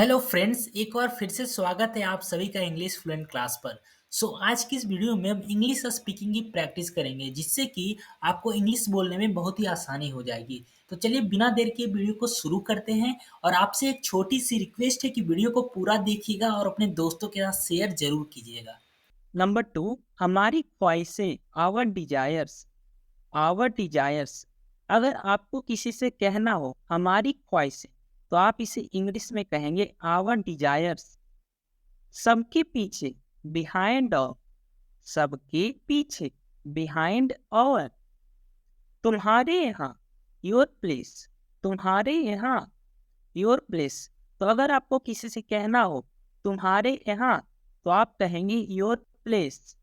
Hello friends, एक बार फिर से स्वागत है आप सभी का इंग्लिश फ्लुएंट क्लास पर। आज की इस वीडियो में हम इंग्लिश स्पीकिंग की प्रैक्टिस करेंगे, जिससे कि आपको इंग्लिश बोलने में बहुत ही आसानी हो जाएगी। तो चलिए बिना देर के वीडियो को शुरू करते हैं और आपसे एक छोटी सी रिक्वेस्ट है कि वीडियो को पूरा देखिएगा और अपने दोस्तों के साथ शेयर जरूर कीजिएगा। नंबर टू, हमारी ख्वाहिशें, आवर डिजायर्स। अगर आपको किसी से कहना हो हमारी ख्वाहिशें, तो आप इसे इंग्लिश में कहेंगे आवर डिजायर्स। सबके पीछे, बिहाइंड ऑफ, सबके पीछे, बिहाइंड ऑवर। तुम्हारे यहाँ, योर प्लेस, तुम्हारे यहाँ, योर प्लेस। तो अगर आपको किसी से कहना हो तुम्हारे यहाँ, तो आप कहेंगे योर प्लेस।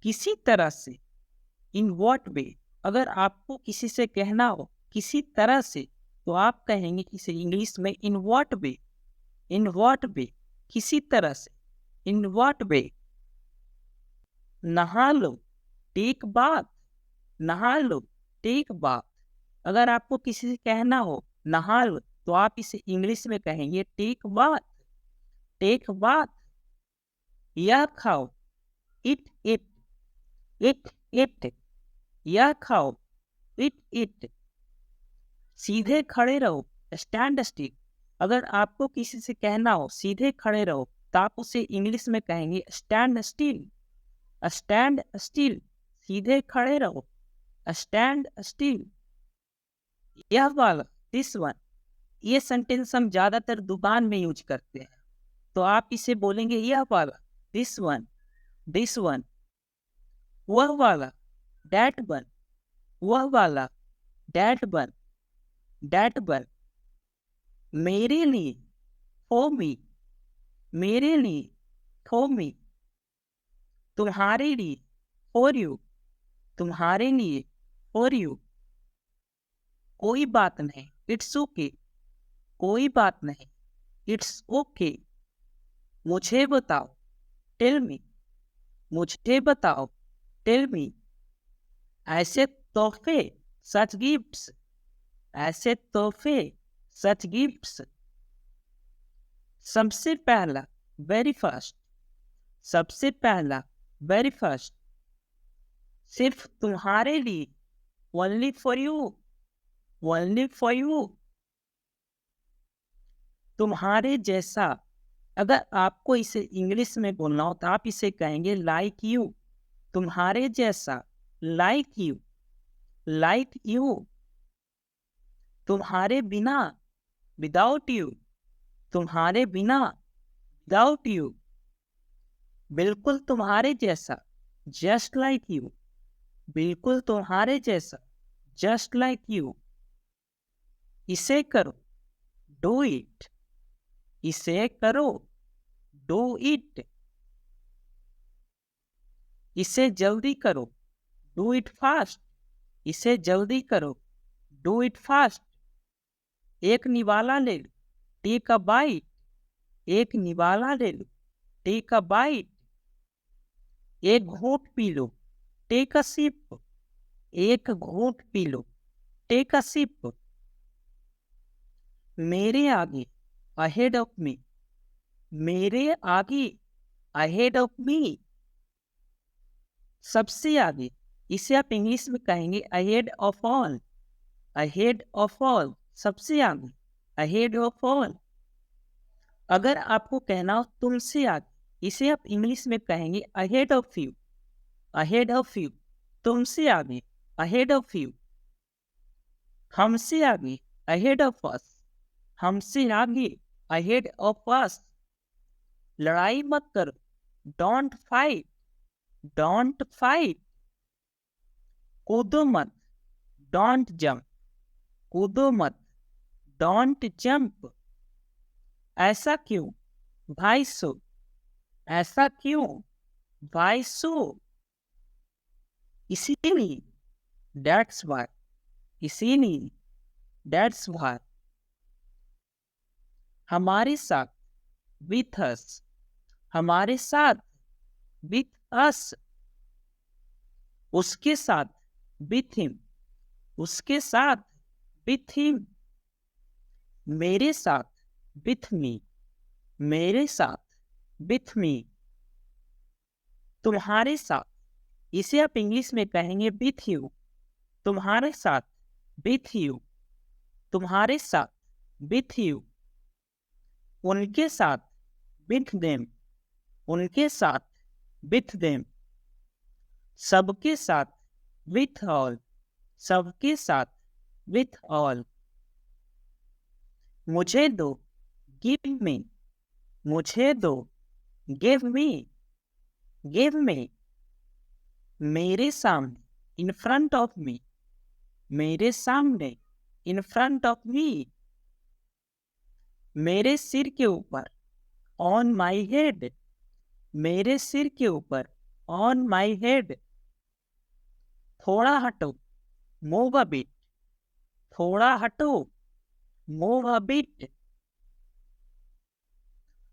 किसी तरह से, इन व्हाट वे। अगर आपको किसी से कहना हो किसी तरह से, तो आप कहेंगे इसे इंग्लिश में in what way. In what way, किसी तरह से, इन व्हाट वे। नहा लो, टेक बाथ, नहा लो, टेक बाथ। अगर आपको किसी से कहना हो नहा लो, तो आप इसे इंग्लिश में कहेंगे टेक बाथ। Take bath. यह खाओ, इट इट, इट इट। यह खाओ, इट इट। सीधे खड़े रहो, स्टैंड स्टिल। अगर आपको किसी से कहना हो सीधे खड़े रहो, तो आप उसे इंग्लिश में कहेंगे स्टैंड स्टिल। स्टैंड स्टिल, सीधे खड़े रहो, स्टैंड स्टिल। यह वाला, दिस वन। ये सेंटेंस हम ज्यादातर दुकान में यूज करते हैं, तो आप इसे बोलेंगे यह वाला, दिस वन, दिस वन। वह वाला, डैट वन, वह वाला, डैट वन, डैट वन। मेरे लिए, फॉर मी, मेरे लिए, फॉर मी। तुम्हारे लिए, फॉर यू, तुम्हारे लिए, फॉर यू। कोई बात नहीं, इट्स ओके, कोई बात नहीं, इट्स ओके। मुझे बताओ, टेल मी, मुझे बताओ, टेल मी। ऐसे तोहफे, सच गिफ्ट्स, ऐसे तोहफे, सच गिफ्ट्स। सबसे पहला, वेरी फर्स्ट, सबसे पहला, वेरी फर्स्ट। सिर्फ तुम्हारे लिए, only for you, only for you. तुम्हारे जैसा। अगर आपको इसे इंग्लिश में बोलना हो, तो आप इसे कहेंगे लाइक यू। तुम्हारे जैसा, लाइक यू, लाइक यू। तुम्हारे बिना, विदाउट यू, तुम्हारे बिना, विदाउट यू। बिल्कुल तुम्हारे जैसा, जस्ट लाइक यू, बिल्कुल तुम्हारे जैसा, जस्ट लाइक यू। इसे करो, डू इट, इसे करो, डू इट। इसे जल्दी करो, डू इट फास्ट, इसे जल्दी करो, डू इट फास्ट। एक निवाला ले लो, टेक अ बाइट, एक निवाला ले लो, टेक अ बाइट। एक घूंट पी लो, टेक अ सिप, एक घूंट पी लो, टेक अ सिप। मेरे आगे, अहेड ऑफ मी, मेरे आगे, अहेड ऑफ मी। सबसे आगे, इसे आप इंग्लिश में कहेंगे ahead of all, ahead of all, सबसे आगे, अहेड ऑफ ऑल। अगर आपको कहना हो तुमसे आगे, इसे आप इंग्लिश में कहेंगे ahead of you, ahead of you, तुमसे आगे, अहेड ऑफ यू। हमसे आगे, अहेड ऑफ अस, हमसे आगे, अहेड ऑफ अस। लड़ाई मत करो, डोंट फाइट, डोंट फाइट। कूदो मत, डोंट जंप, कूदो मत, डोंट जंप। ऐसा क्यों, भाई सो, ऐसा क्यों, भाई सो। इसीलिए, दैट्स वाई, इसीलिए, दैट्स वाई। हमारे साथ, विथ अस, हमारे साथ, विथ अस। उसके साथ, विथ हिम, उसके साथ, विथ हिम। मेरे साथ, विथ मी, मेरे साथ, विथ मी। तुम्हारे साथ, इसे आप इंग्लिश में कहेंगे विथ यू। तुम्हारे साथ, विथ यू। तुम्हारे साथ, विथ यू। उनके साथ, विथ देम। उनके साथ, विथ देम। सबके साथ, विथ ऑल। सबके साथ, विथ ऑल। मुझे दो, गिव मी। मुझे दो, गिव मी। Give me. मेरे सामने, इन फ्रंट ऑफ मी। मेरे सामने, इन फ्रंट ऑफ मी। मेरे सिर के ऊपर, ऑन माई हेड। मेरे सिर के ऊपर, ऑन माई हेड। थोड़ा हटो, मूव अ बिट। थोड़ा हटो, मूव अ बिट।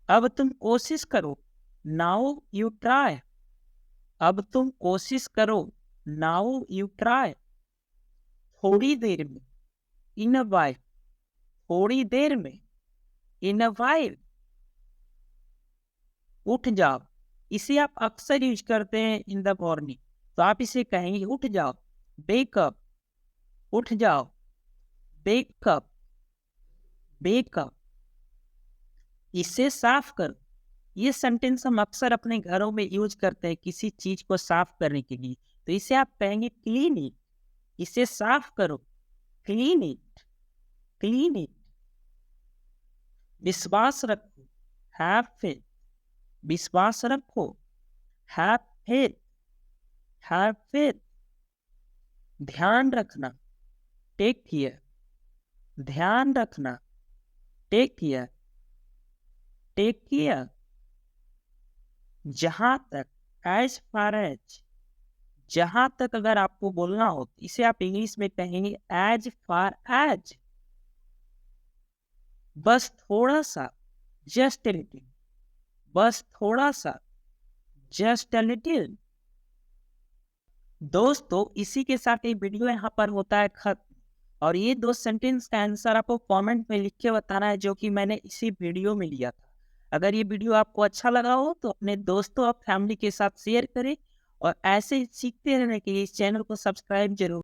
अब तुम कोशिश करो, नाउ यू ट्राई। अब तुम कोशिश करो, नाउ यू ट्राई। थोड़ी देर में, इन अ वाइल। थोड़ी देर में, इन अ वाइल। उठ जाओ, इसे आप अक्सर यूज करते हैं इन द मॉर्निंग, तो आप इसे कहेंगे उठ जाओ, बेकअप। उठ जाओ, बेकअप। बेकअप। इसे साफ करो। ये सेंटेंस हम अक्सर अपने घरों में यूज करते हैं किसी चीज को साफ करने के लिए, तो इसे आप कहेंगे क्लीन इट। इसे साफ करो, क्लीन इट। Clean it. विश्वास रखो, हैव फेथ। विश्वास रखो, हैव फेथ। Have faith. ध्यान रखना, टेक केयर। ध्यान रखना, टेक केयर। Take care. जहां तक, एज फार एज। जहां तक अगर आपको बोलना हो तो इसे आप इंग्लिश में कहेंगे एज फार एज। बस थोड़ा सा, जस्ट a little। बस थोड़ा सा, जस्ट a little। दोस्तों, इसी के साथ ये वीडियो यहाँ पर होता है खत्म। और ये दो सेंटेंस का आंसर आपको कमेंट में लिख के बताना है, जो कि मैंने इसी वीडियो में लिया था। अगर ये वीडियो आपको अच्छा लगा हो तो अपने दोस्तों और फैमिली के साथ शेयर करें, और ऐसे ही सीखते रहने के लिए इस चैनल को सब्सक्राइब जरूर